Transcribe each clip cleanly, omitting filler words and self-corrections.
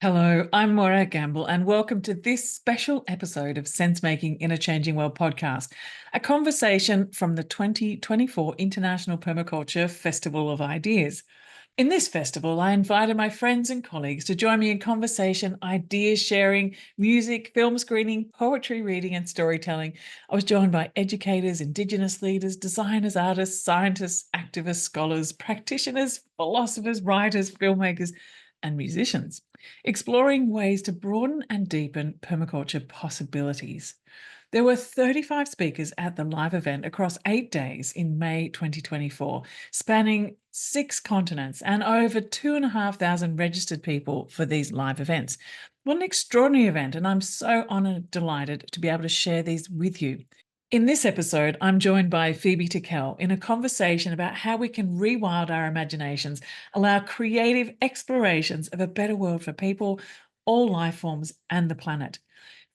Hello, I'm Morag, and welcome to this special episode of Sense Making in a Changing World podcast, a conversation from the 2024 International Permaculture Festival of Ideas. In this festival, I invited my friends and colleagues to join me in conversation, ideas sharing, music, film screening, poetry reading, and storytelling. I was joined by educators, Indigenous leaders, designers, artists, scientists, activists, scholars, practitioners, philosophers, writers, filmmakers, and musicians, exploring ways to broaden and deepen permaculture possibilities. There were 35 speakers at the live event across 8 days in May 2024, spanning 6 continents and over 2,500 registered people for these live events. What an extraordinary event, and I'm so honoured, delighted to be able to share these with you. In this episode, I'm joined by Phoebe Tickell in a conversation about how we can rewild our imaginations, allow creative explorations of a better world for people, all life forms, and the planet.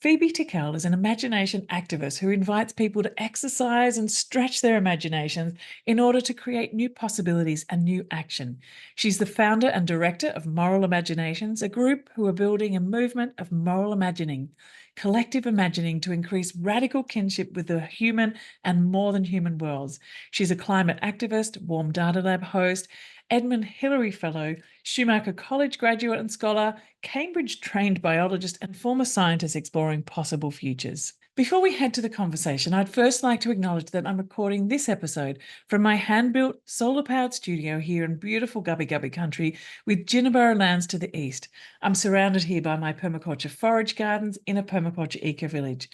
Phoebe Tickell is an imagination activist who invites people to exercise and stretch their imaginations in order to create new possibilities and new action. She's the founder and director of Moral Imaginations, a group who are building a movement of moral imagining, collective imagining to increase radical kinship with the human and more than human worlds. She's a climate activist, Warm Data Lab host, Edmund Hillary Fellow, Schumacher College graduate and scholar, Cambridge-trained biologist, and former scientist exploring possible futures. Before we head to the conversation, I'd first like to acknowledge that I'm recording this episode from my hand-built, solar-powered studio here in beautiful Gubbi Gubbi country with Jinnaburra lands to the east. I'm surrounded here by my permaculture forage gardens in a permaculture eco-village.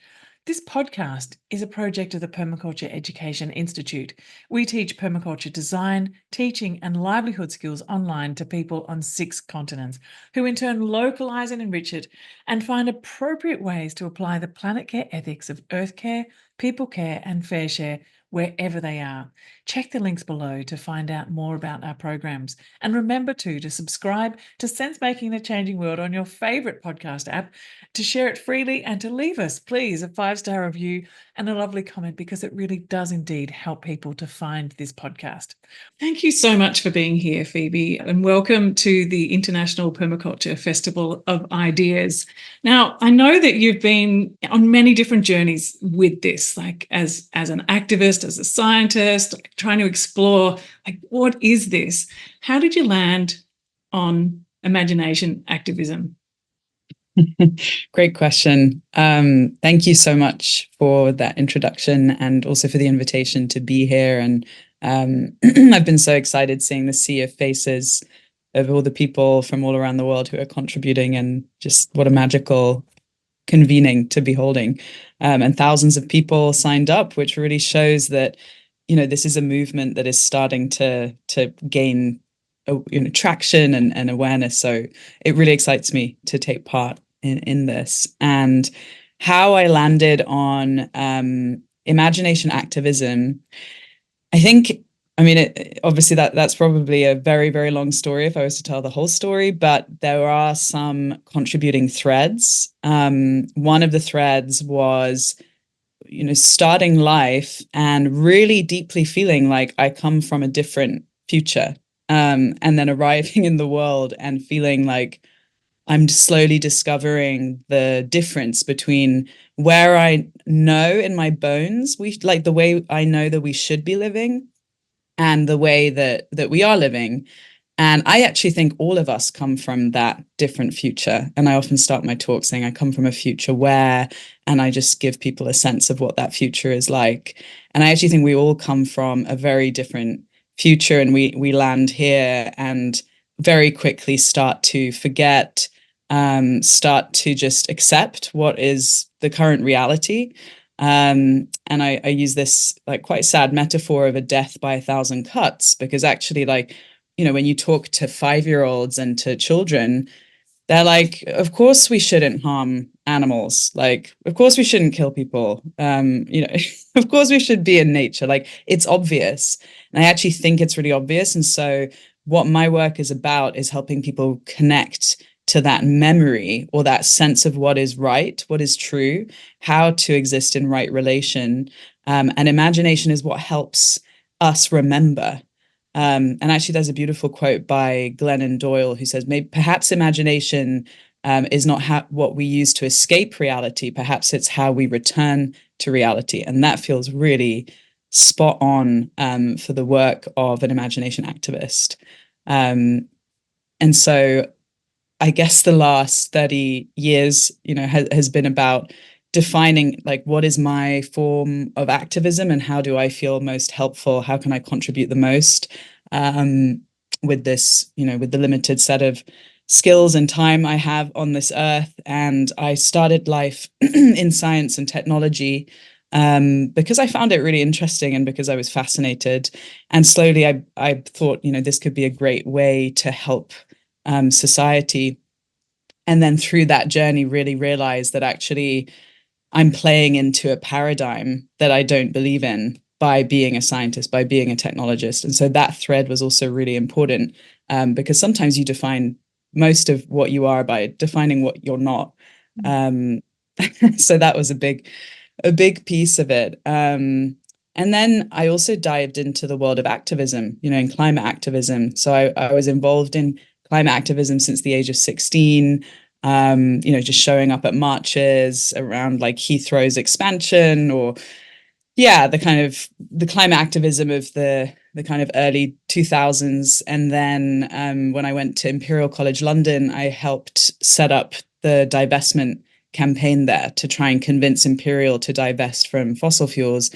This podcast is a project of the Permaculture Education Institute. We teach permaculture design, teaching, and livelihood skills online to people on 6 continents, who in turn localize and enrich it and find appropriate ways to apply the planet care ethics of earth care, people care, and fair share wherever they are. Check the links below to find out more about our programs. And remember to subscribe to Sense Making the Changing World on your favorite podcast app, to share it freely, and to leave us, please, a 5-star review and a lovely comment, because it really does indeed help people to find this podcast. Thank you so much for being here, Phoebe, and welcome to the International Permaculture Festival of Ideas. Now, I know that you've been on many different journeys with this, like as an activist, as a scientist, like trying to explore, like, what is this? How did you land on imagination activism? Great question. Thank you so much for that introduction and also for the invitation to be here. And I've been so excited seeing the sea of faces of all the people from all around the world who are contributing, and just what a magical convening to be holding. And thousands of people signed up, which really shows that, this is a movement that is starting to gain traction and awareness. So it really excites me to take part in this. And how I landed on imagination activism, I think, obviously that's probably a very, very long story if I was to tell the whole story, but there are some contributing threads. One of the threads was, starting life and really deeply feeling like I come from a different future, and then arriving in the world and feeling like I'm slowly discovering the difference between where I know in my bones, like the way I know that we should be living, and the way that we are living. And I actually think all of us come from that different future. And I often start my talk saying I come from a future where, and I just give people a sense of what that future is like. And I actually think we all come from a very different future, and we land here and very quickly start to forget, start to just accept what is the current reality. And I use this like quite sad metaphor of a death by 1,000 cuts, because actually, like, when you talk to 5-year-olds and to children, they're like, of course we shouldn't harm animals. Like, of course we shouldn't kill people. Of course we should be in nature. Like, it's obvious. And I actually think it's really obvious. And so what my work is about is helping people connect to that memory, or that sense of what is right, what is true, how to exist in right relation. And imagination is what helps us remember. And actually, there's a beautiful quote by Glennon Doyle who says, maybe perhaps imagination is not what we use to escape reality. Perhaps it's how we return to reality. And that feels really spot on for the work of an imagination activist. And so I guess the last 30 years, has been about defining like what is my form of activism and how do I feel most helpful? How can I contribute the most with this, with the limited set of skills and time I have on this earth. And I started life in science and technology because I found it really interesting and because I was fascinated. And slowly I thought, this could be a great way to help society. And then through that journey, really realized that actually I'm playing into a paradigm that I don't believe in by being a scientist, by being a technologist. And so that thread was also really important because sometimes you define most of what you are by defining what you're not. So that was a big piece of it. And then I also dived into the world of activism, in climate activism. So I was involved in climate activism since the age of 16, just showing up at marches around like Heathrow's expansion or the climate activism of the kind of early 2000s. And then when I went to Imperial College London, I helped set up the divestment campaign there to try and convince Imperial to divest from fossil fuels.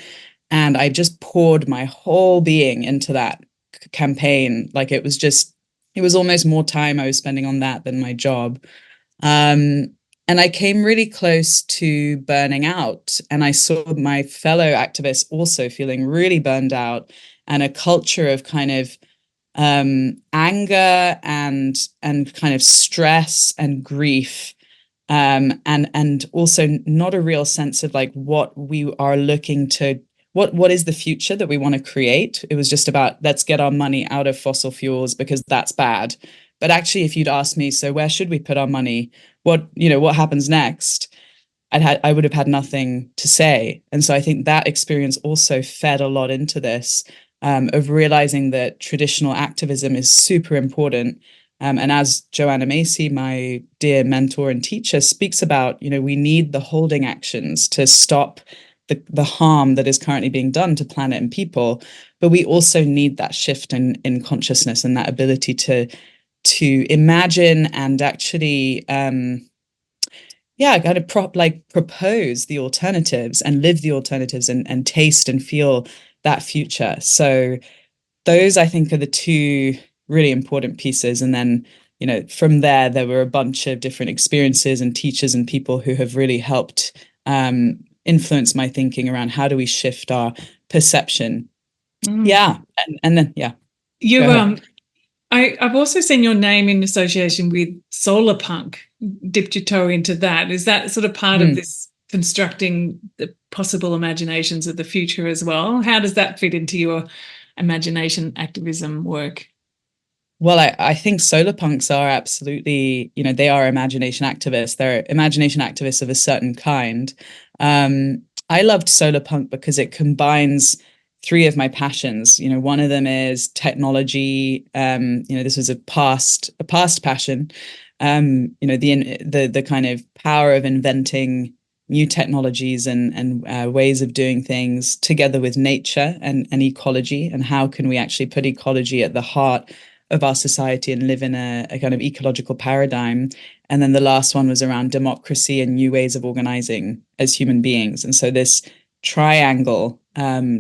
And I just poured my whole being into that campaign. Like it was almost more time I was spending on that than my job. And I came really close to burning out. And I saw my fellow activists also feeling really burned out, and a culture of kind of anger and kind of stress and grief. And also not a real sense of like what we are looking to, what is the future that we want to create. It was just about, let's get our money out of fossil fuels because that's bad. But actually, if you'd asked me, so where should we put our money? What happens next? I would have had nothing to say. And so I think that experience also fed a lot into this, of realizing that traditional activism is super important. And as Joanna Macy, my dear mentor and teacher, speaks about, we need the holding actions to stop the harm that is currently being done to planet and people. But we also need that shift in consciousness and that ability to imagine and actually kind of propose the alternatives and live the alternatives and taste and feel that future. So those, I think, are the two really important pieces. And then from there were a bunch of different experiences and teachers and people who have really helped influence my thinking around how do we shift our perception. And then you I've also seen your name in association with solar punk. Dipped your toe into that. Is that sort of part of this constructing the possible imaginations of the future as well? How does that fit into your imagination activism work? Well, I think solar punks are absolutely, they are imagination activists. They're imagination activists of a certain kind. I loved solar punk because it combines three of my passions. One of them is technology. This was a past passion. The kind of power of inventing new technologies and ways of doing things together with nature and ecology, and how can we actually put ecology at the heart of our society and live in a kind of ecological paradigm. And then the last one was around democracy and new ways of organizing as human beings. And so this triangle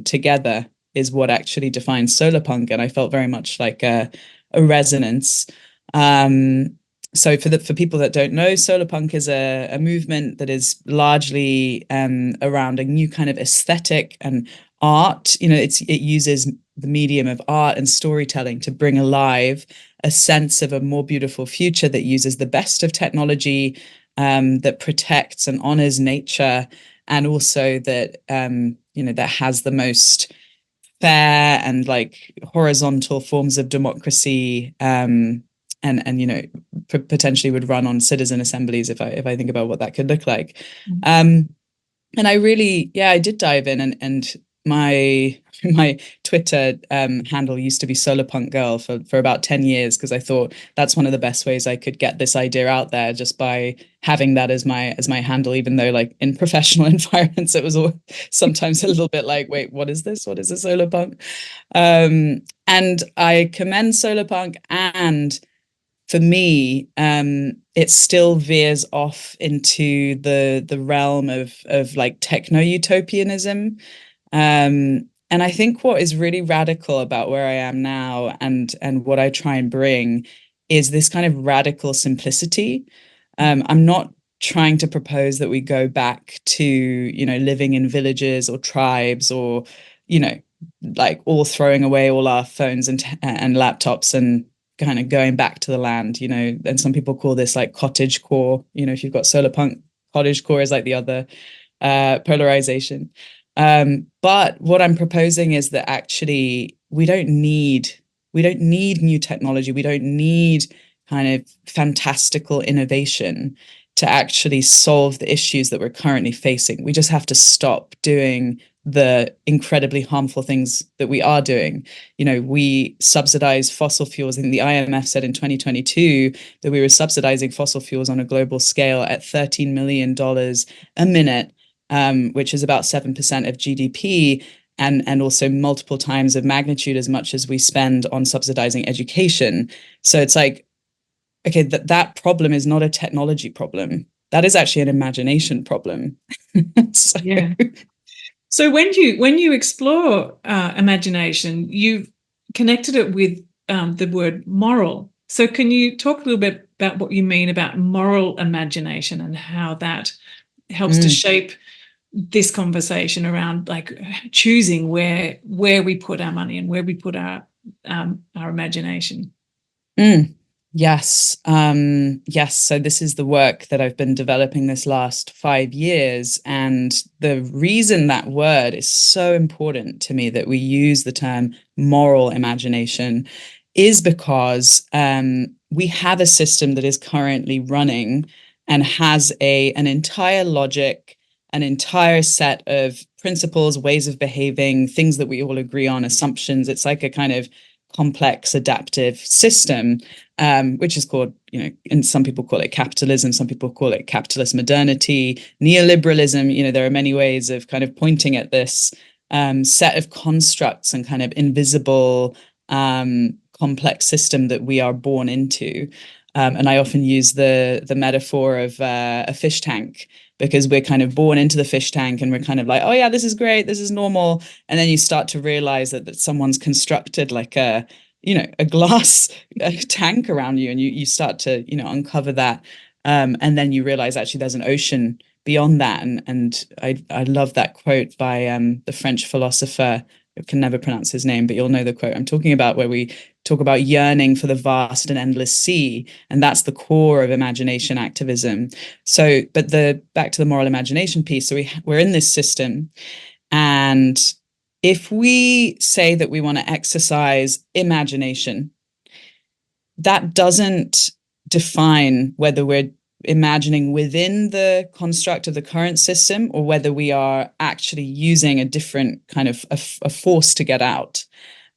together is what actually defines solar punk. And I felt very much like a resonance. So for people that don't know, solar punk is a movement that is largely around a new kind of aesthetic and art. It uses the medium of art and storytelling to bring alive a sense of a more beautiful future that uses the best of technology, that protects and honors nature, and also that that has the most fair and like horizontal forms of democracy, and potentially would run on citizen assemblies if I think about what that could look like. And I really, I did dive in and my my Twitter handle used to be Solarpunk Girl for about 10 years, because I thought that's one of the best ways I could get this idea out there, just by having that as my handle, even though like in professional environments it was sometimes a little bit like, wait, what is this? What is a Solarpunk? And I commend Solarpunk, and for me, it still veers off into the realm of like techno utopianism. And I think what is really radical about where I am now, and what I try and bring, is this kind of radical simplicity. I'm not trying to propose that we go back to, living in villages or tribes, or, like all throwing away all our phones and laptops and kind of going back to the land, and some people call this like cottage core. If you've got solar punk, cottage core is like the other polarization. But what I'm proposing is that actually we don't need new technology. We don't need kind of fantastical innovation to actually solve the issues that we're currently facing. We just have to stop doing the incredibly harmful things that we are doing. We subsidize fossil fuels. And the IMF said in 2022 that we were subsidizing fossil fuels on a global scale at $13 million a minute, which is about 7% of GDP, and also multiple times of magnitude as much as we spend on subsidizing education. So it's like, okay, that problem is not a technology problem. That is actually an imagination problem. So, yeah. So when you explore imagination, you've connected it with the word moral. So can you talk a little bit about what you mean about moral imagination, and how that helps to shape this conversation around like choosing where we put our money and where we put our imagination? Yes. Yes. So this is the work that I've been developing this last 5 years. And the reason that word is so important to me, that we use the term moral imagination, is because we have a system that is currently running and has an entire logic, an entire set of principles, ways of behaving, things that we all agree on, assumptions. It's like a kind of complex adaptive system, which is called, and some people call it capitalism, some people call it capitalist modernity, neoliberalism. There are many ways of kind of pointing at this set of constructs and kind of invisible complex system that we are born into. And I often use the metaphor of a fish tank, because we're kind of born into the fish tank and we're kind of like, oh yeah, this is great, this is normal. And then you start to realize that someone's constructed like a glass tank around you, and you start to, uncover that. And then you realize actually there's an ocean beyond that. And I love that quote by the French philosopher, I can never pronounce his name, but you'll know the quote I'm talking about, where we talk about yearning for the vast and endless sea. And that's the core of imagination activism. So, but back to the moral imagination piece. So we're in this system. And if we say that we want to exercise imagination, that doesn't define whether we're imagining within the construct of the current system, or whether we are actually using a different kind of a force to get out.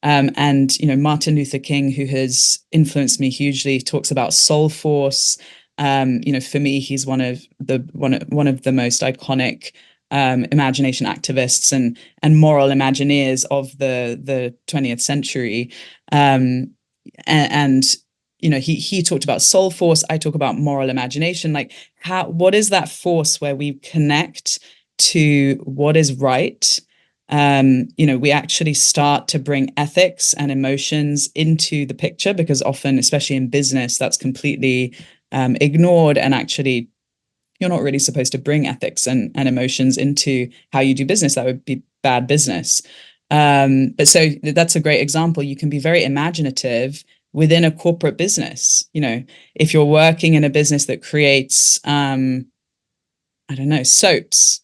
And Martin Luther King, who has influenced me hugely, talks about soul force. For me, he's one of the most iconic imagination activists and moral imagineers of the 20th century. He talked about soul force. I talk about moral imagination. Like, what is that force where we connect to what is right? We actually start to bring ethics and emotions into the picture, because often, especially in business, that's completely ignored. And actually, you're not really supposed to bring ethics and emotions into how you do business. That would be bad business. But so that's a great example. You can be very imaginative within a corporate business. If you're working in a business that creates, soaps,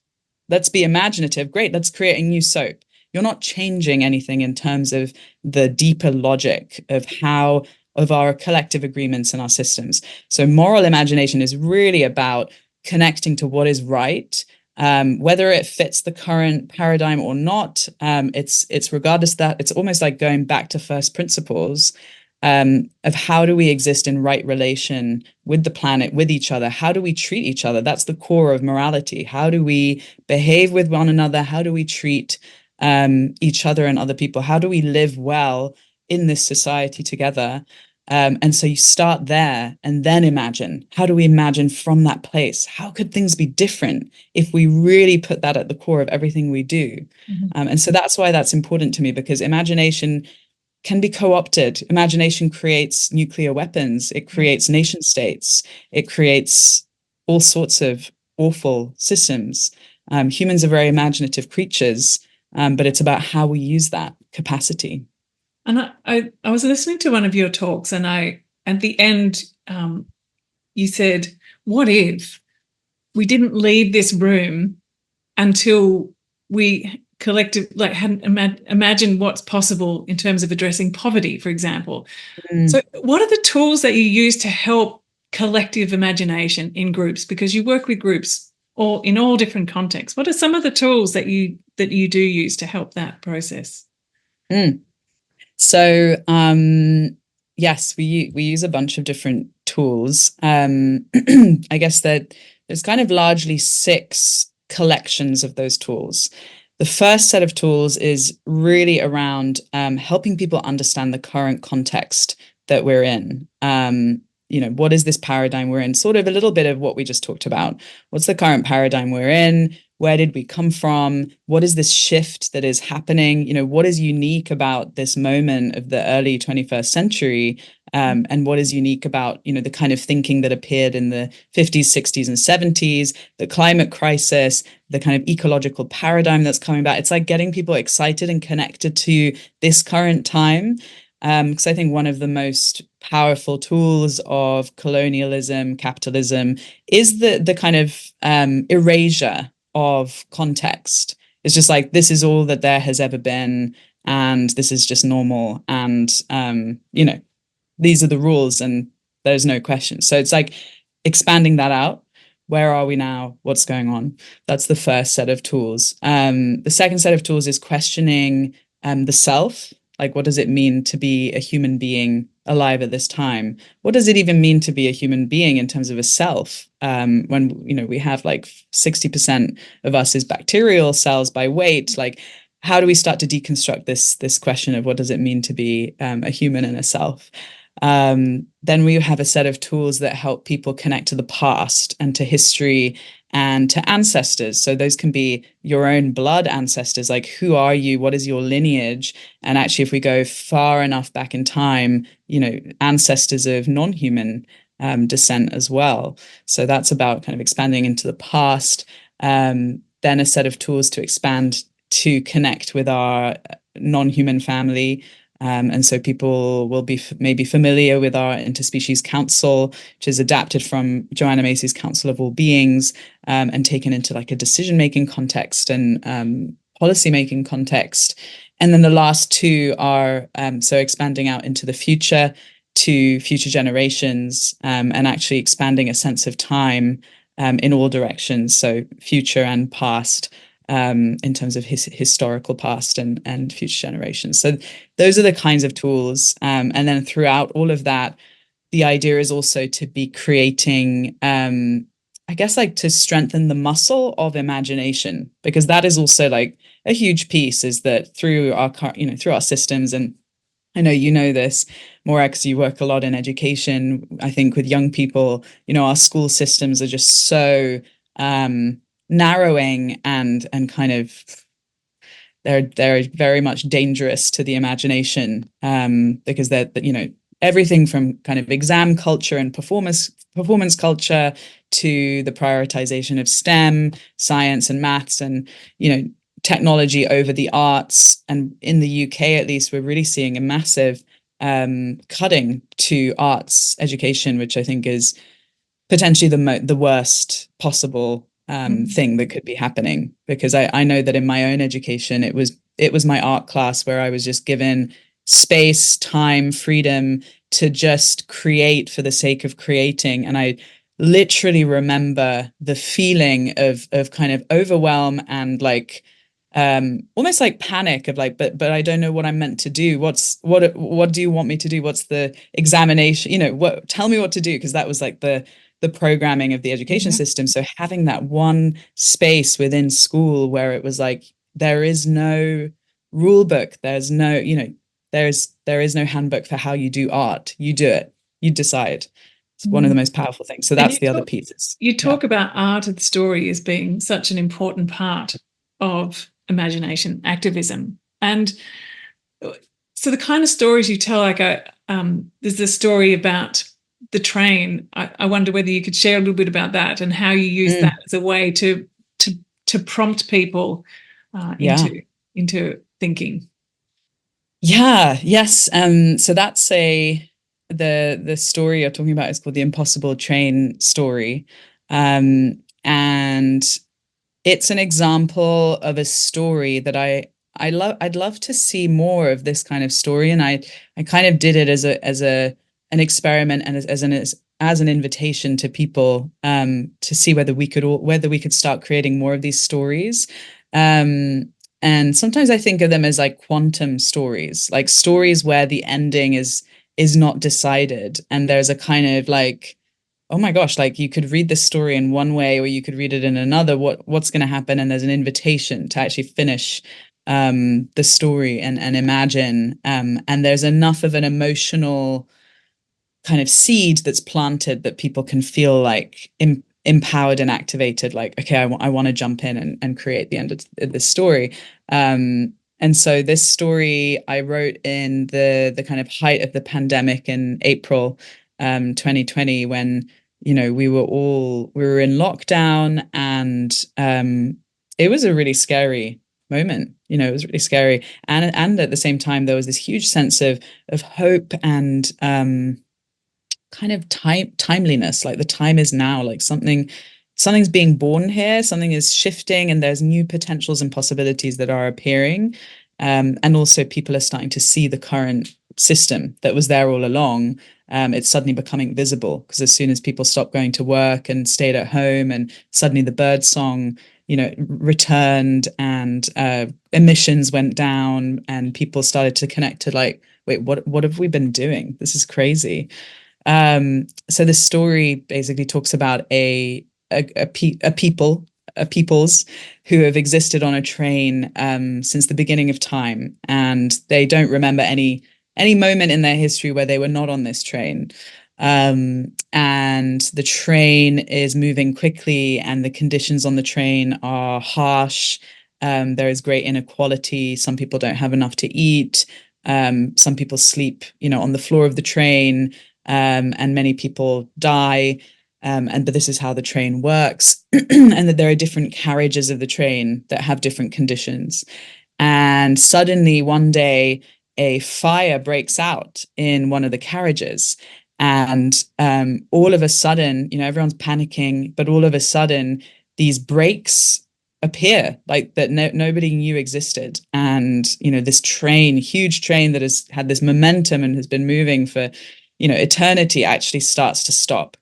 let's be imaginative. Great, let's create a new soap. You're not changing anything in terms of the deeper logic of our collective agreements and our systems. So moral imagination is really about connecting to what is right, whether it fits the current paradigm or not. It's regardless that it's almost like going back to first principles of how do we exist in right relation with the planet, with each other? How do we treat each other? That's the core of morality. How do we behave with one another? How do we treat each other and other people? How do we live well in this society together? And so you start there and then imagine, how do we imagine from that place? How could things be different if we really put that at the core of everything we do? And so that's why that's important to me, because imagination can be co-opted. Imagination creates nuclear weapons. It creates nation states. It creates all sorts of awful systems. Humans are very imaginative creatures, but it's about how we use that capacity. And I was listening to one of your talks, and at the end, you said, what if we didn't leave this room until we hadn't imagined what's possible in terms of addressing poverty, for example. So what are the tools that you use to help collective imagination in groups? Because you work with groups in all different contexts. What are some of the tools that you do use to help that process? So yes, we use a bunch of different tools. I guess that there's kind of largely 6 collections of those tools. The first set of tools is really around helping people understand the current context that we're in. What is this paradigm we're in? Sort of a little bit of what we just talked about. What's the current paradigm we're in? Where did we come from? What is this shift that is happening? What is unique about this moment of the early 21st century? And what is unique about, the kind of thinking that appeared in the 50s, 60s, and 70s, the climate crisis, the kind of ecological paradigm that's coming back. It's like getting people excited and connected to this current time. Because I think one of the most powerful tools of colonialism, capitalism, is the kind of erasure of context. It's just like, this is all that there has ever been, and this is just normal, and these are the rules, and there's no question. So it's like expanding that out. Where are we now? What's going on? That's the first set of tools. The second set of tools is questioning the self. Like, what does it mean to be a human being alive at this time? What does it even mean to be a human being in terms of a self? When we have like 60% of us is bacterial cells by weight. Like, how do we start to deconstruct this question of what does it mean to be a human and a self? Then we have a set of tools that help people connect to the past and to history and to ancestors. So those can be your own blood ancestors, like, who are you? What is your lineage? And actually, if we go far enough back in time, ancestors of non-human descent as well. So that's about kind of expanding into the past. Then a set of tools to expand to connect with our non-human family. And so people will be maybe familiar with our Interspecies Council, which is adapted from Joanna Macy's Council of All Beings, and taken into like a decision-making context and policy-making context. And then the last 2 are so expanding out into the future to future generations, and actually expanding a sense of time in all directions, so future and past. In terms of historical past and future generations. So those are the kinds of tools. And then throughout all of that, the idea is also to be creating, I guess, like to strengthen the muscle of imagination, because that is also like a huge piece, is that through our systems, and I know you know this, Morag, because you work a lot in education, I think with young people, our school systems are just so narrowing and kind of they're very much dangerous to the imagination, because they're everything from kind of exam culture and performance culture to the prioritization of STEM, science and maths, and technology over the arts. And in the UK, at least, we're really seeing a massive cutting to arts education, which I think is potentially the worst possible thing that could be happening, because I know that in my own education, it was my art class where I was just given space, time, freedom to just create for the sake of creating, and I literally remember the feeling of kind of overwhelm and like almost like panic of like, but I don't know what I'm meant to do. What do you want me to do? What's the examination? Tell me what to do, because that was like the programming of the education system. So having that one space within school where it was like, there is no rule book, there's no, there is no handbook for how you do art. You do it, you decide. It's one of the most powerful things. So that's the other pieces. You talk about art of the story as being such an important part of imagination activism. And so the kind of stories you tell, like there's a story about the train. I wonder whether you could share a little bit about that and how you use that as a way to prompt people into thinking. Yeah, yes. So that's the story you're talking about is called the Impossible Train story. And it's an example of a story that I'd love to see more of this kind of story. And I kind of did it as an experiment and as an invitation to people to see whether we could start creating more of these stories. And sometimes I think of them as like quantum stories, like stories where the ending is not decided, and there's a kind of like, oh my gosh, like you could read this story in one way or you could read it in another. What's going to happen? And there's an invitation to actually finish the story and imagine. And there's enough of an emotional kind of seed that's planted that people can feel like empowered and activated, like, okay, I want to jump in and create the end of this story. And so this story I wrote in the kind of height of the pandemic in April 2020, when we were in lockdown, and it was a really scary moment. It was really scary, and at the same time there was this huge sense of hope and kind of timeliness, like the time is now, like something's being born here, something is shifting, and there's new potentials and possibilities that are appearing. And also people are starting to see the current system that was there all along. It's suddenly becoming visible, because as soon as people stopped going to work and stayed at home, and suddenly the bird song returned, and emissions went down, and people started to connect to like, wait, what have we been doing? This is crazy. So this story basically talks about peoples who have existed on a train since the beginning of time, and they don't remember any moment in their history where they were not on this train. And the train is moving quickly, and the conditions on the train are harsh. There is great inequality. Some people don't have enough to eat. Some people sleep, on the floor of the train. And many people die. But this is how the train works, and that there are different carriages of the train that have different conditions. And suddenly one day a fire breaks out in one of the carriages, and all of a sudden, everyone's panicking, but all of a sudden these breaks appear, like that nobody knew existed. And this train, huge train that has had this momentum and has been moving for eternity, actually starts to stop,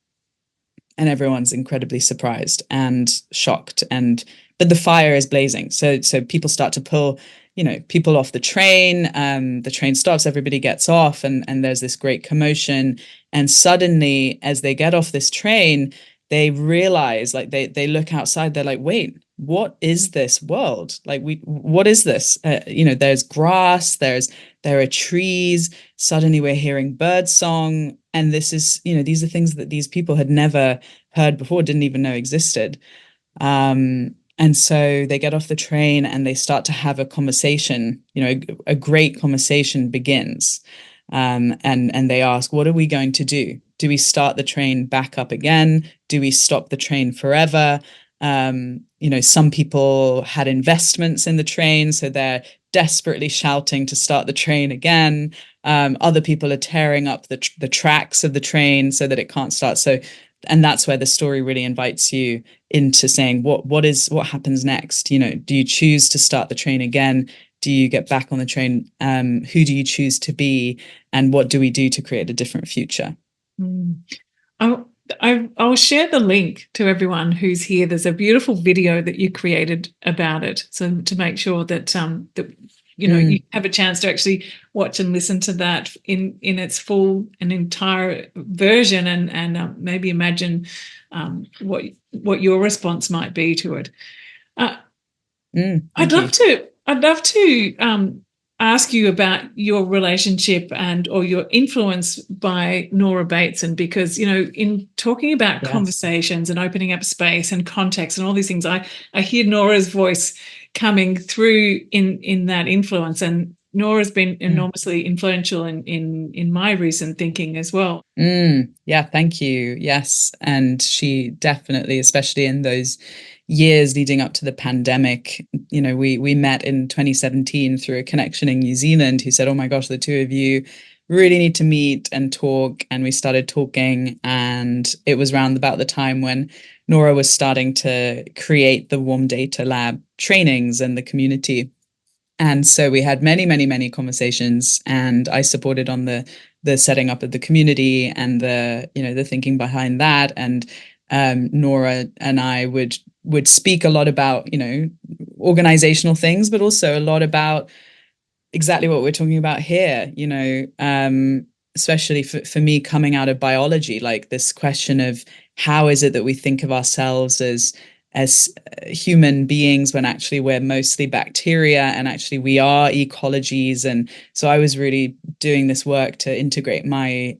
and everyone's incredibly surprised and shocked. But the fire is blazing, so people start to pull people off the train. The train stops, everybody gets off, and there's this great commotion. And suddenly, as they get off this train, they realize, like, they look outside, they're like, wait, what is this world? Like, what is this? There's grass, there are trees. Suddenly we're hearing bird song. And this is, these are things that these people had never heard before, didn't even know existed. And so they get off the train and they start to have a conversation. A great conversation begins. And they ask, what are we going to do? Do we start the train back up again? Do we stop the train forever? Some people had investments in the train, so they're desperately shouting to start the train again. Other people are tearing up the tracks of the train so that it can't start. And that's where the story really invites you into saying, what happens next? Do you choose to start the train again? Do you get back on the train? Who do you choose to be? And what do we do to create a different future? I'll share the link to everyone who's here. There's a beautiful video that you created about it, so to make sure that you have a chance to actually watch and listen to that in its full and entire version, and maybe imagine what your response might be to it. I'd love to ask you about your relationship or your influence by Nora Bateson, because in talking about conversations and opening up space and context and all these things, I hear Nora's voice coming through in that influence, and Nora's been enormously influential in my recent thinking as well. Yeah, thank you. Yes, and she definitely, especially in those years leading up to the pandemic, we met in 2017 through a connection in New Zealand who said, oh my gosh, the two of you really need to meet and talk. And we started talking, and it was around about the time when Nora was starting to create the Warm Data Lab trainings and the community. And so we had many, many, many conversations, and I supported on the setting up of the community and the thinking behind that. And Nora and I would speak a lot about, organizational things, but also a lot about exactly what we're talking about here, especially for me coming out of biology, like this question of how is it that we think of ourselves as human beings when actually we're mostly bacteria, and actually we are ecologies. And so I was really doing this work to integrate my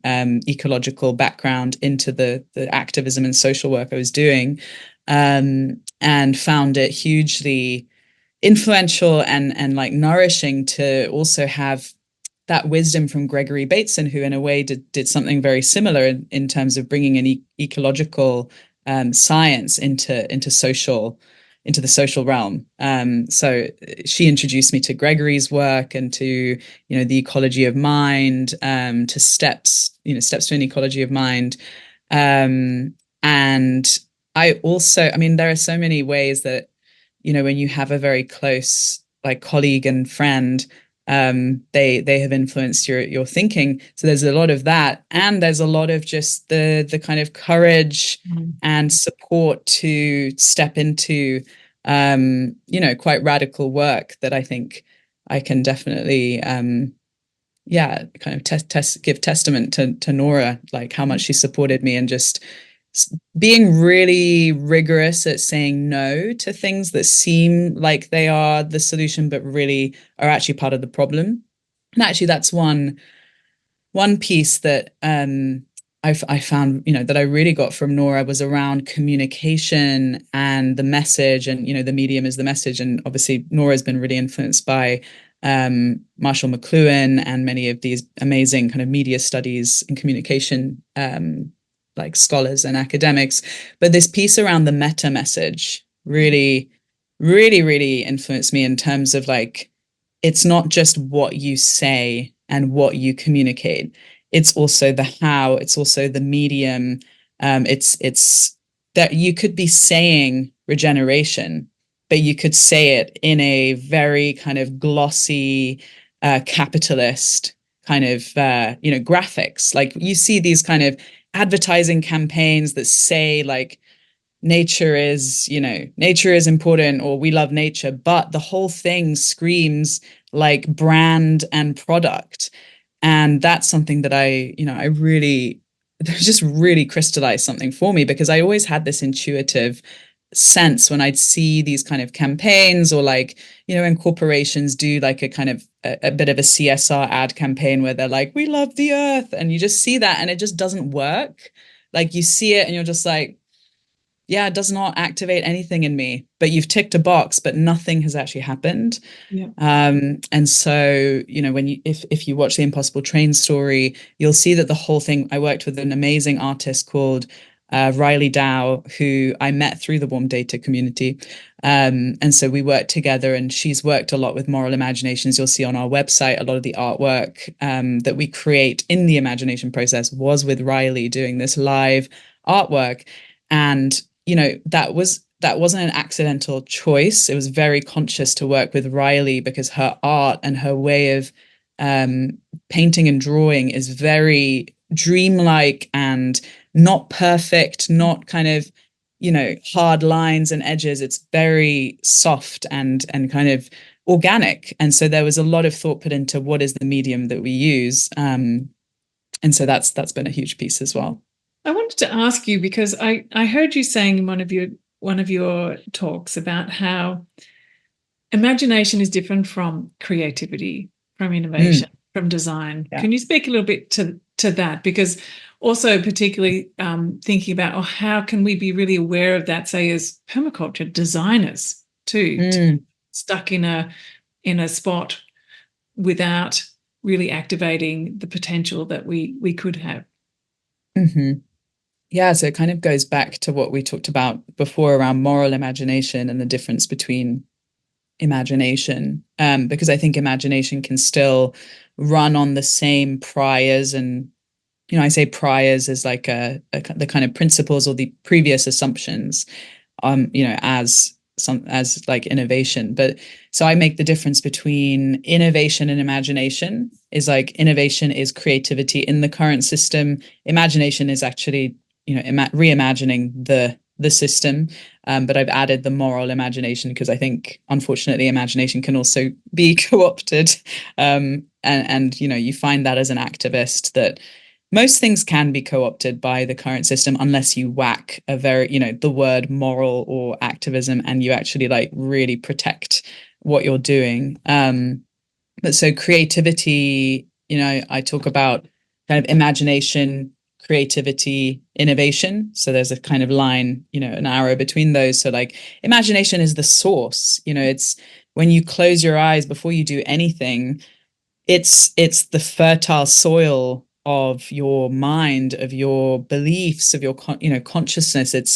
ecological background into the activism and social work I was doing, and found it hugely influential and like nourishing to also have that wisdom from Gregory Bateson, who in a way did something very similar in terms of bringing an ecological science into the social realm. So she introduced me to Gregory's work and to the ecology of mind, to steps to an ecology of mind, and I mean, there are so many ways that when you have a very close like colleague and friend, they have influenced your thinking. So there's a lot of that, and there's a lot of just the kind of courage and support to step into quite radical work that I think I can definitely kind of give testament to Nora, like how much she supported me, and just being really rigorous at saying no to things that seem like they are the solution, but really are actually part of the problem. And actually, that's one piece that I found, that I really got from Nora was around communication and the message, and the medium is the message. And obviously, Nora's been really influenced by Marshall McLuhan and many of these amazing kind of media studies and communication like scholars and academics. But this piece around the meta message really, really, really influenced me in terms of like, it's not just what you say and what you communicate. It's also the how, it's also the medium. It's that you could be saying regeneration, but you could say it in a very kind of glossy, capitalist kind of, graphics. Like you see these kind of advertising campaigns that say like nature is important, or we love nature, but the whole thing screams like brand and product. And that's something that I really just really crystallized something for me, because I always had this intuitive sense when I'd see these kind of campaigns, or like, when corporations do like a kind of a bit of a CSR ad campaign where they're like, we love the earth, and you just see that and it just doesn't work. Like you see it and you're just like, yeah, it does not activate anything in me, but you've ticked a box, but nothing has actually happened. Yeah. And so, if you watch the Impossible Train story, you'll see that the whole thing, I worked with an amazing artist called Riley Dow, who I met through the Warm Data community. And so we worked together, and she's worked a lot with Moral Imaginations. You'll see on our website, a lot of the artwork that we create in the imagination process was with Riley doing this live artwork. And that wasn't an accidental choice. It was very conscious to work with Riley, because her art and her way of painting and drawing is very dreamlike and not perfect, not kind of, hard lines and edges. It's very soft and kind of organic. And so there was a lot of thought put into what is the medium that we use. And so that's been a huge piece as well. I wanted to ask you, because I heard you saying in one of your talks about how imagination is different from creativity, from innovation, from design. Yeah. Can you speak a little bit to that? Because also particularly thinking about, how can we be really aware of that, say, as permaculture designers too, stuck in a spot without really activating the potential that we could have. Yeah, so it kind of goes back to what we talked about before around moral imagination and the difference between imagination, because I think imagination can still run on the same priors, and I say priors as like the kind of principles or the previous assumptions, as like innovation. But so I make the difference between innovation and imagination. Is like innovation is creativity in the current system. Imagination is actually reimagining the system. But I've added the moral imagination because I think, unfortunately, imagination can also be co-opted. And you find that as an activist that most things can be co-opted by the current system unless you whack a very, the word moral or activism and you actually like really protect what you're doing. But so creativity, I talk about kind of imagination, creativity, innovation. So there's a kind of line, an arrow between those. So like imagination is the source, it's when you close your eyes before you do anything, it's the fertile soil of your mind, of your beliefs, of your consciousness. It's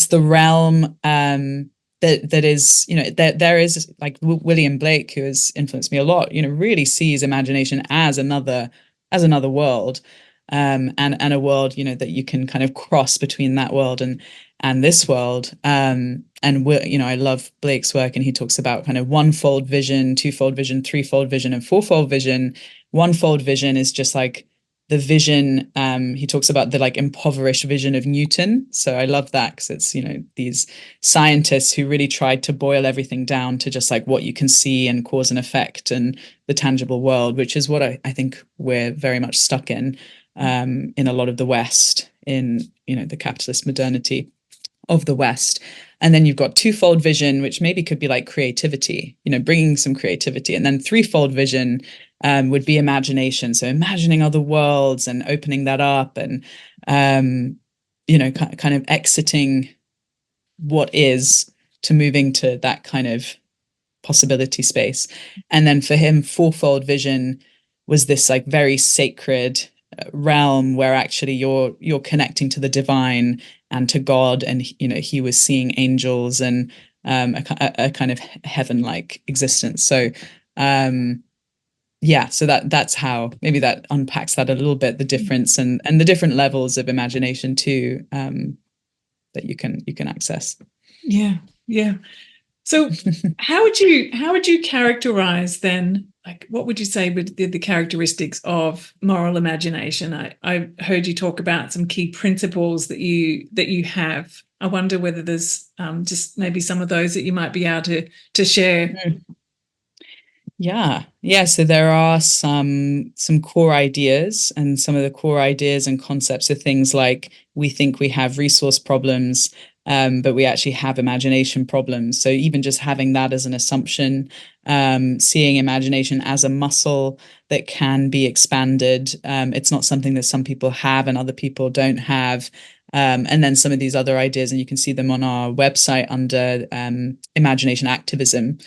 the realm that is, there is, like William Blake, who has influenced me a lot, really sees imagination as another world, and a world, that you can kind of cross between that world and this world. And I love Blake's work, and he talks about kind of one-fold vision, two-fold vision, three-fold vision, and four-fold vision. One-fold vision is just like the vision. He talks about the like impoverished vision of Newton. So I love that because it's, these scientists who really tried to boil everything down to just like what you can see and cause and effect and the tangible world, which is what I think we're very much stuck in a lot of the West, in, the capitalist modernity of the West. And then you've got twofold vision, which maybe could be like creativity, bringing some creativity. And then threefold vision would be imagination. So imagining other worlds and opening that up and, kind of exiting what is to moving to that kind of possibility space. And then for him, fourfold vision was this like very sacred realm where actually you're connecting to the divine and to God, and he was seeing angels and a kind of heaven-like existence. So so that's how maybe that unpacks that a little bit, the difference and the different levels of imagination too, that you can access. Yeah. So how would you characterize then, like, what would you say would the characteristics of moral imagination? I heard you talk about some key principles that you have. I wonder whether there's just maybe some of those that you might be able to share. Yeah. So there are some core ideas, and some of the core ideas and concepts are things like we think we have resource problems, but we actually have imagination problems. So even just having that as an assumption, seeing imagination as a muscle that can be expanded. It's not something that some people have and other people don't have. And then some of these other ideas, and you can see them on our website under imagination activism,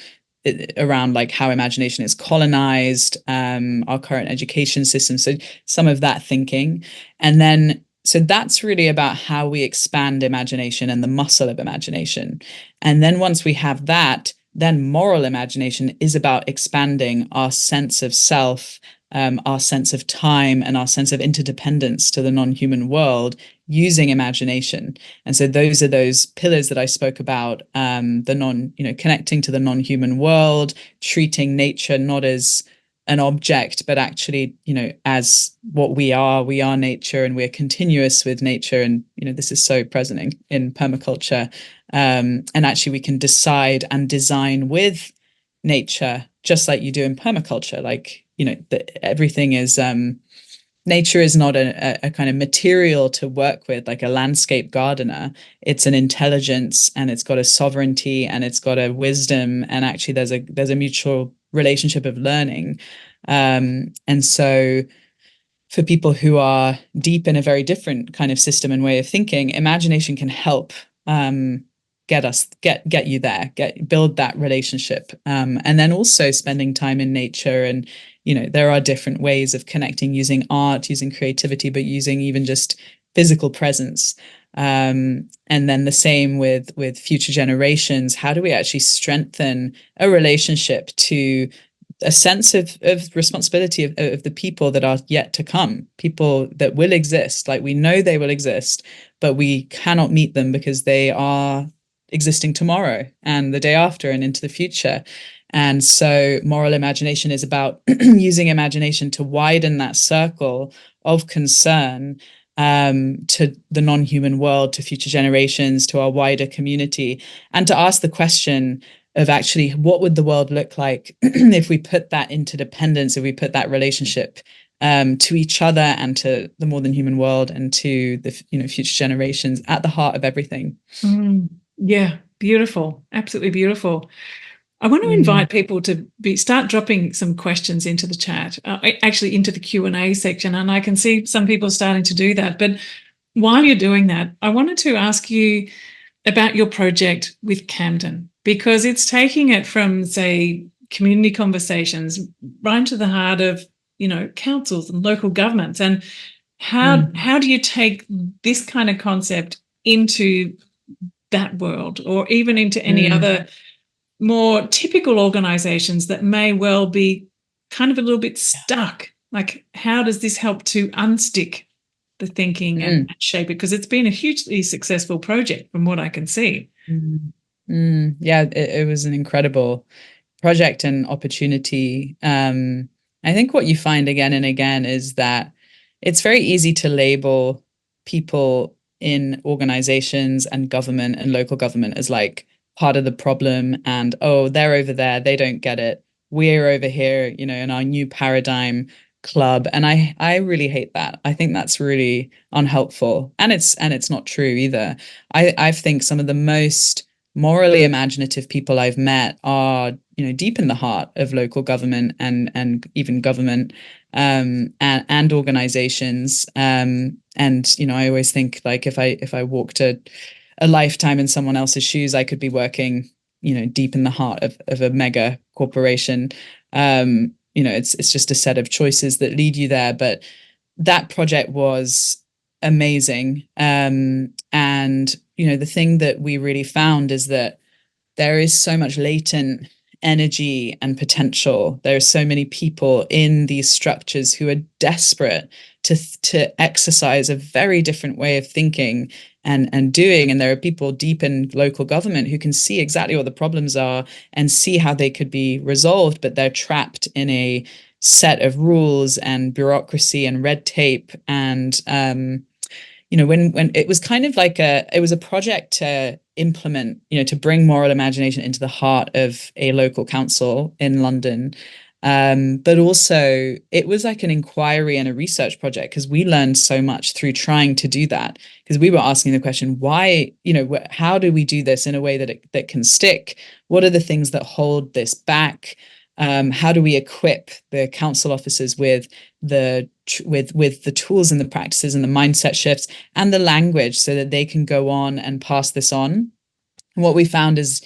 around like how imagination is colonized, our current education system. So some of that thinking. And then, so that's really about how we expand imagination and the muscle of imagination. And then once we have that, then moral imagination is about expanding our sense of self, our sense of time, and our sense of interdependence to the non-human world using imagination. And so those are those pillars that I spoke about, connecting to the non-human world, treating nature not as an object, but actually, as what we are nature, and we're continuous with nature. And, this is so present in permaculture. And actually we can decide and design with nature, just like you do in permaculture. Like, everything is, nature is not a kind of material to work with, like a landscape gardener. It's an intelligence, and it's got a sovereignty, and it's got a wisdom. And actually there's a mutual relationship of learning. And so for people who are deep in a very different kind of system and way of thinking, imagination can help get you there, build that relationship. And then also spending time in nature. And there are different ways of connecting, using art, using creativity, but using even just physical presence. And then the same with future generations. How do we actually strengthen a relationship to a sense of responsibility of the people that are yet to come, people that will exist? Like, we know they will exist, but we cannot meet them because they are existing tomorrow and the day after and into the future. And so moral imagination is about using imagination to widen that circle of concern, to the non-human world, to future generations, to our wider community, and to ask the question of actually, what would the world look like if we put that interdependence, if we put that relationship to each other and to the more than human world and to the future generations at the heart of everything. Yeah, beautiful. Absolutely beautiful. I want to invite people to start dropping some questions into the chat, actually into the Q&A section, and I can see some people starting to do that. But while you're doing that, I wanted to ask you about your project with Camden, because it's taking it from, say, community conversations right into the heart of, councils and local governments. And how do you take this kind of concept into that world, or even into any other more typical organizations that may well be kind of a little bit stuck? Like, how does this help to unstick the thinking and shape it? Because it's been a hugely successful project from what I can see. Yeah, it was an incredible project and opportunity. I think what you find again and again is that it's very easy to label people in organizations and government and local government as like part of the problem, and they're over there, they don't get it, we're over here, in our new paradigm club. And I really hate that. I think that's really unhelpful, and it's not true either. I think some of the most morally imaginative people I've met are, deep in the heart of local government and even government, and organizations. And I always think, like, if I walked a lifetime in someone else's shoes, I could be working, deep in the heart of a mega corporation. It's just a set of choices that lead you there. But that project was amazing. And the thing that we really found is that there is so much latent energy and potential. There are so many people in these structures who are desperate to exercise a very different way of thinking and doing. And there are people deep in local government who can see exactly what the problems are and see how they could be resolved, but they're trapped in a set of rules and bureaucracy and red tape. And when it was kind of like it was a project to implement, to bring moral imagination into the heart of a local council in London. But also it was like an inquiry and a research project, because we learned so much through trying to do that, because we were asking the question, why, how do we do this in a way that can stick? What are the things that hold this back? How do we equip the council officers with the tools and the practices and the mindset shifts and the language so that they can go on and pass this on? And what we found is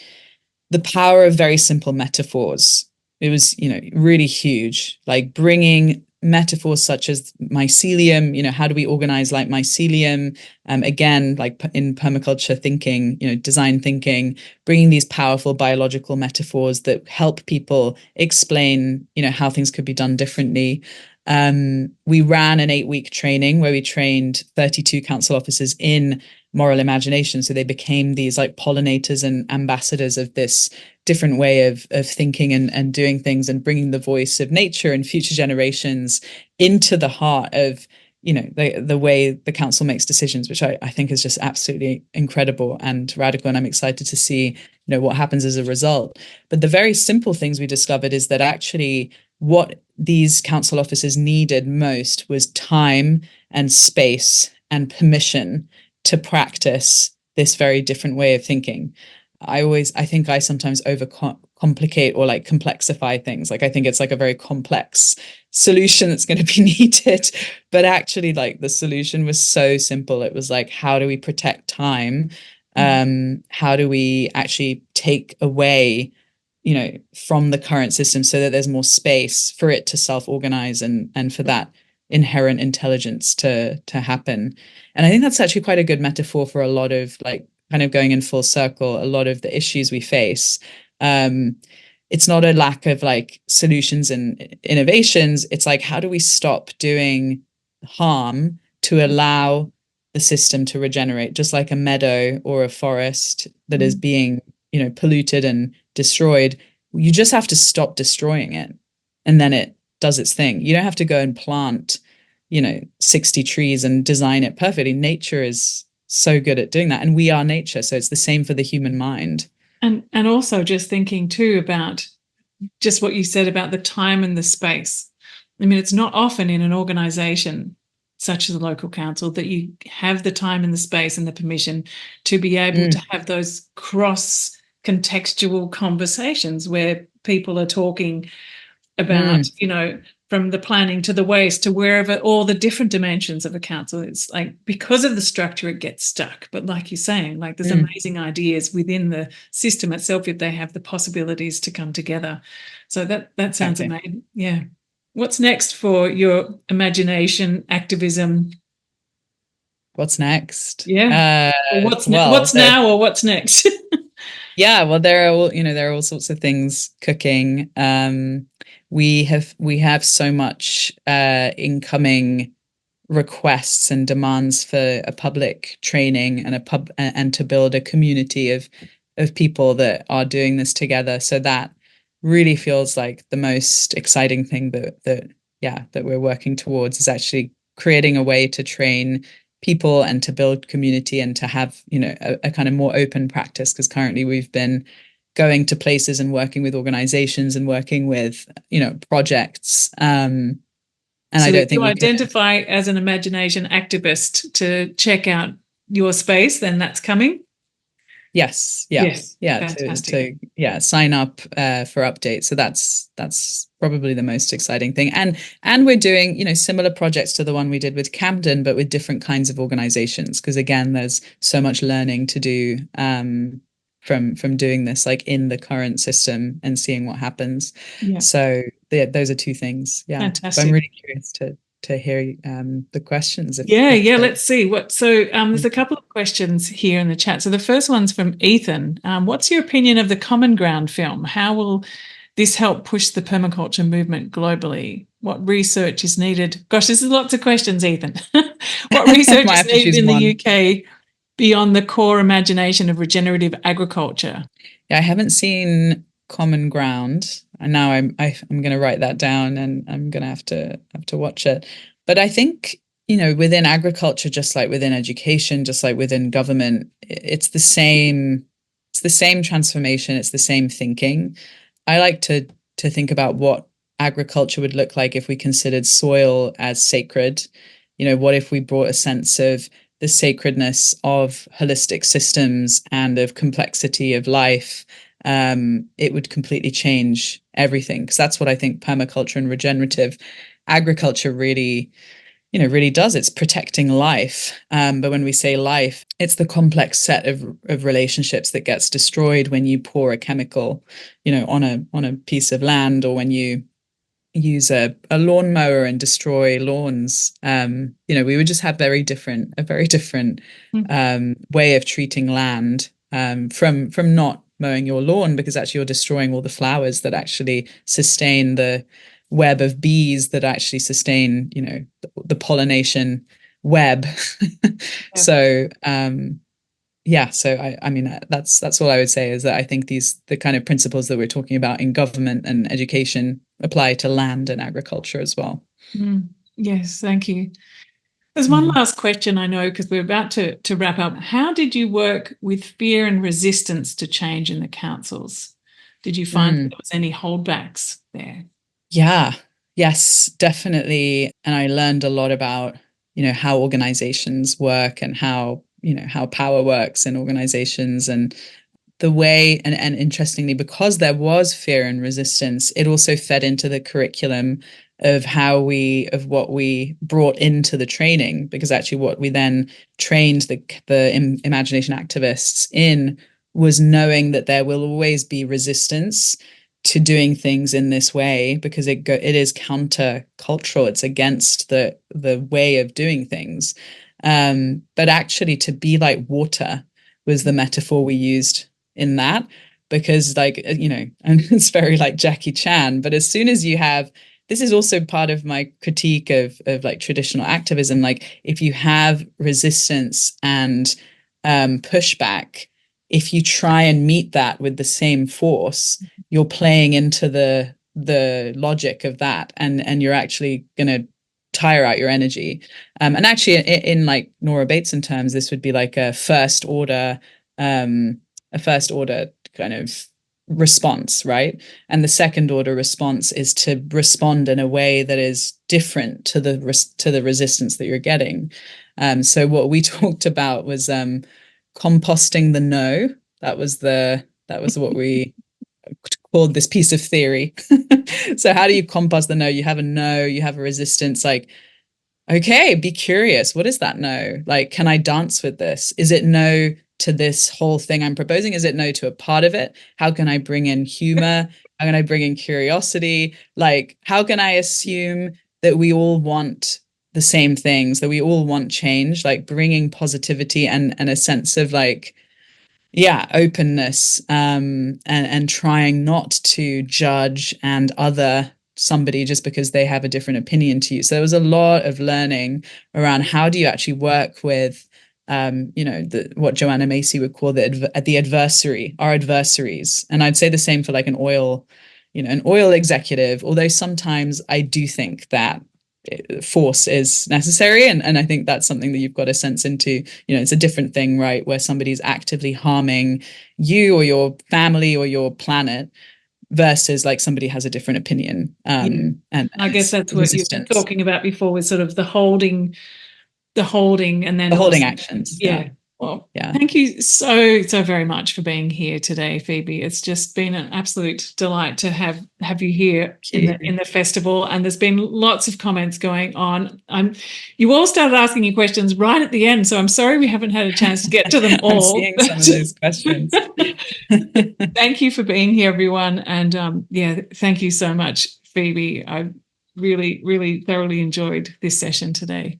the power of very simple metaphors. It was, really huge, like bringing metaphors such as mycelium, how do we organize like mycelium? Again, like in permaculture thinking, design thinking, bringing these powerful biological metaphors that help people explain, how things could be done differently. We ran an 8-week training where we trained 32 council officers in moral imagination. So they became these like pollinators and ambassadors of this different way of thinking and doing things, and bringing the voice of nature and future generations into the heart of, you know, the way the council makes decisions, which I think is just absolutely incredible and radical. And I'm excited to see, you know, what happens as a result. But the very simple things we discovered is that actually what these council officers needed most was time and space and permission to practice this very different way of thinking. I think I sometimes overcomplicate or like complexify things. Like I think it's like a very complex solution that's going to be needed, but actually like the solution was so simple. It was like, how do we protect time? How do we actually take away, you know, from the current system so that there's more space for it to self-organize and for that inherent intelligence to happen. And I think that's actually quite a good metaphor for a lot of, like, kind of going in full circle, a lot of the issues we face. It's not a lack of like solutions and innovations. It's like, how do we stop doing harm to allow the system to regenerate? Just like a meadow or a forest that is being, you know, polluted and destroyed, you just have to stop destroying it, and then it does its thing. You don't have to go and plant, you know, 60 trees and design it perfectly. Nature is so good at doing that, and we are nature, so it's the same for the human mind. And also just thinking too about just what you said about the time and the space. I mean, it's not often in an organization such as a local council that you have the time and the space and the permission to be able to have those cross contextual conversations where people are talking about, you know, from the planning to the waste to wherever, all the different dimensions of a council. It's like, because of the structure, it gets stuck. But like you're saying, like there's amazing ideas within the system itself if they have the possibilities to come together. So that sounds amazing. Yeah. What's next for your imagination, activism? What's next? Yeah. What's now or what's next? Yeah, well, there are all sorts of things cooking. We have so much incoming requests and demands for a public training and to build a community of people that are doing this together. So that really feels like the most exciting thing that we're working towards, is actually creating a way to train people and to build community and to have, you know, a kind of more open practice. Because currently we've been going to places and working with organizations and working with, you know, projects. And so I don't think you identify as an imagination activist to check out your space, then that's coming. Yes. To sign up for updates. So that's probably the most exciting thing. And we're doing, you know, similar projects to the one we did with Camden, but with different kinds of organizations, because again, there's so much learning to do from doing this, like in the current system, and seeing what happens. So those are two things. Fantastic. But I'm really curious to hear the questions. Let's see what. So there's a couple of questions here in the chat. So the first one's from Ethan. What's your opinion of the Common Ground film? How will this help push the permaculture movement globally? What research is needed? Gosh, this is lots of questions, Ethan. What research is needed in the UK beyond the core imagination of regenerative agriculture? Yeah, I haven't seen Common Ground, and now I'm going to write that down, and I'm going to have to watch it. But I think, you know, within agriculture, just like within education, just like within government, it's the same transformation. It's the same thinking. I like to think about what agriculture would look like if we considered soil as sacred. You know, what if we brought a sense of the sacredness of holistic systems and of complexity of life? It would completely change everything, because that's what I think permaculture and regenerative agriculture really does. It's protecting life. But when we say life, it's the complex set of relationships that gets destroyed when you pour a chemical, you know, on a piece of land, or when you use a lawnmower and destroy lawns. You know, we would just have a very different way of treating land, from not mowing your lawn, because actually you're destroying all the flowers that actually sustain the web of bees that actually sustain, you know, the pollination web. Yeah. So so I mean that's all I would say, is that I think the kind of principles that we're talking about in government and education apply to land and agriculture as well. Yes, thank you. There's one last question, I know, because we're about to wrap up. How did you work with fear and resistance to change in the councils? Did you find there was any holdbacks there? Yeah, yes, definitely. And I learned a lot about, how organizations work and how power works in organizations, and the way, and interestingly, because there was fear and resistance, it also fed into the curriculum of what we brought into the training, because actually what we then trained the imagination activists in was knowing that there will always be resistance to doing things in this way, because it is counter-cultural. It's against the way of doing things. But actually, to be like water was the metaphor we used in that, because and it's very like Jackie Chan, but as soon as you have, this is also part of my critique of like traditional activism, like if you have resistance and pushback, if you try and meet that with the same force, you're playing into the logic of that, and you're actually going to tire out your energy. And actually, in like Nora Bateson terms, this would be like a first order kind of response, right? And the second order response is to respond in a way that is different to the resistance that you're getting. So what we talked about was composting the no. That was what we called this piece of theory. So how do you compost the no? You have a no, you have a resistance, like, okay, be curious. What is that no? Like, can I dance with this? Is it no to this whole thing I'm proposing? Is it no to a part of it? How can I bring in humor? How can I bring in curiosity? Like, how can I assume that we all want the same things, that we all want change? Like bringing positivity and a sense of like, openness, and trying not to judge and other somebody just because they have a different opinion to you. So there was a lot of learning around how do you actually work with what Joanna Macy would call the adversary, our adversaries. And I'd say the same for like an oil executive, although sometimes I do think that force is necessary, and I think that's something that you've got a sense into. It's a different thing, right, where somebody's actively harming you or your family or your planet versus like somebody has a different opinion. And I guess that's what you were talking about before, with sort of the holding and then the holding actions. Well, thank you so very much for being here today, Phoebe. It's just been an absolute delight to have you here in the festival, and there's been lots of comments going on. You all started asking your questions right at the end, so I'm sorry we haven't had a chance to get to them all. I'm seeing some of those questions. Thank you for being here, everyone, and thank you so much, Phoebe. I really, really thoroughly enjoyed this session today.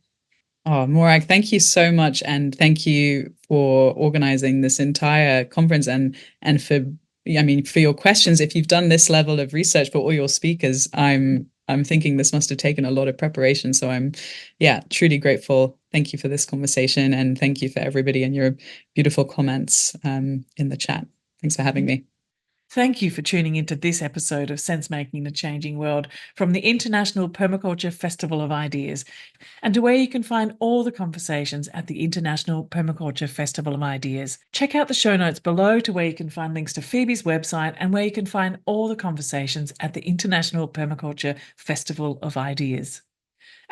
Oh, Morag, thank you so much, and thank you for organizing this entire conference, and for your questions. If you've done this level of research for all your speakers, I'm thinking this must have taken a lot of preparation. So I'm truly grateful. Thank you for this conversation, and thank you for everybody and your beautiful comments in the chat. Thanks for having me. Thank you for tuning into this episode of Sense Making in a Changing World from the International Permaculture Festival of Ideas, and to where you can find all the conversations at the International Permaculture Festival of Ideas. Check out the show notes below to where you can find links to Phoebe's website and where you can find all the conversations at the International Permaculture Festival of Ideas.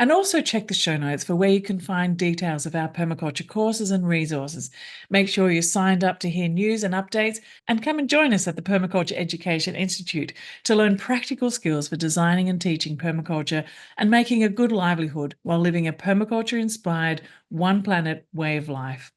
And also check the show notes for where you can find details of our permaculture courses and resources. Make sure you're signed up to hear news and updates, and come and join us at the Permaculture Education Institute to learn practical skills for designing and teaching permaculture and making a good livelihood while living a permaculture-inspired, one planet way of life.